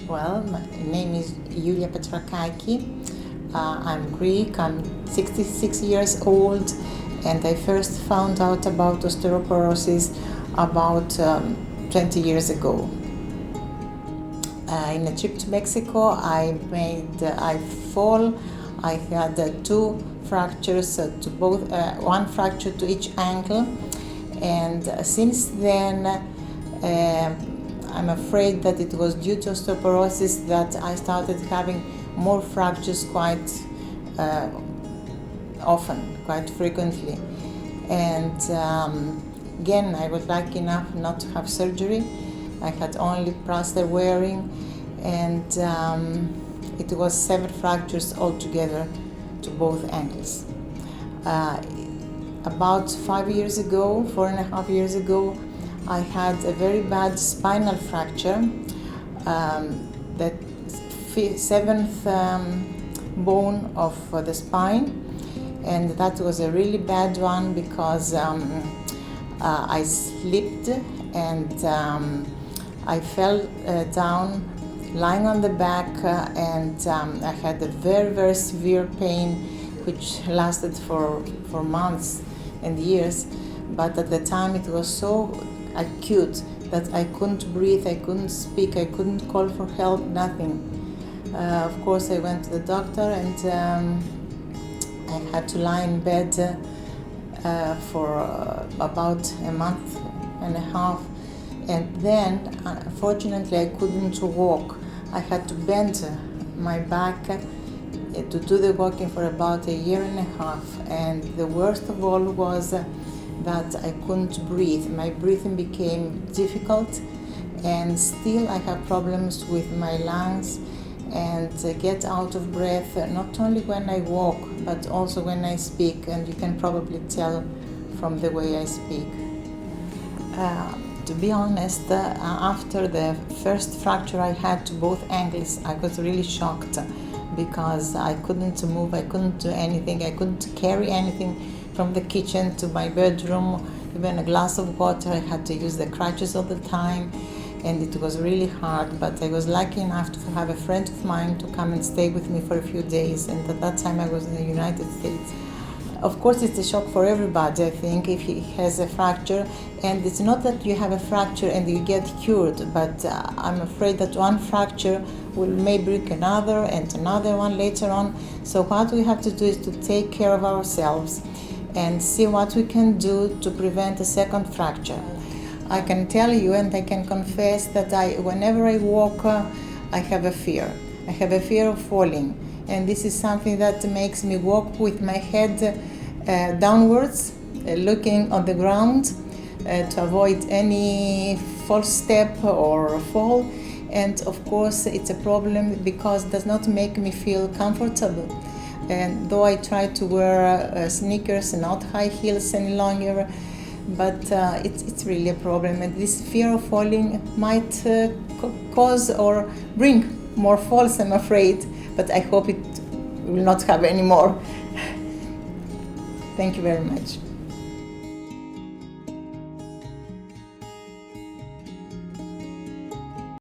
Well, my name is Yulia Petrakakis. I'm Greek, I'm 66 years old, and I first found out about osteoporosis about 20 years ago. In a trip to Mexico, I fall. I had two fractures to both, one fracture to each ankle, and since then I'm afraid that it was due to osteoporosis that I started having more fractures quite often, quite frequently. And again, I was lucky enough not to have surgery. I had only plaster wearing, and it was 7 fractures altogether to both ankles. About 5 years ago, 4.5 years ago, I had a very bad spinal fracture. The 7th bone of the spine, and that was a really bad one because I slipped and I fell down lying on the back, and I had a very, very severe pain which lasted for months and years, but at the time it was so acute that I couldn't breathe, I couldn't speak, I couldn't call for help, nothing. Of course, I went to the doctor, and I had to lie in bed for about a month and a half, and then unfortunately I couldn't walk. I had to bend my back to do the walking for about a year and a half, and the worst of all was that I couldn't breathe. My breathing became difficult, and still I have problems with my lungs and get out of breath, not only when I walk but also when I speak, and you can probably tell from the way I speak. To be honest, after the first fracture I had to both ankles, I was really shocked because I couldn't move, I couldn't do anything, I couldn't carry anything from the kitchen to my bedroom, even a glass of water. I had to use the crutches all the time, and it was really hard, but I was lucky enough to have a friend of mine to come and stay with me for a few days, and at that time I was in the United States. Of course, it's a shock for everybody, I think, if he has a fracture, and it's not that you have a fracture and you get cured, but I'm afraid that one fracture will maybe break another and another one later on. So what we have to do is to take care of ourselves and see what we can do to prevent a second fracture. I can tell you, and I can confess, that whenever I walk, I have a fear. I have a fear of falling, and this is something that makes me walk with my head downwards, looking on the ground to avoid any false step or fall. And of course, it's a problem because it does not make me feel comfortable. And though I try to wear sneakers and not high heels any longer, but it's really a problem. And this fear of falling might cause or bring more falls, I'm afraid, but I hope it will not have any more. Thank you very much.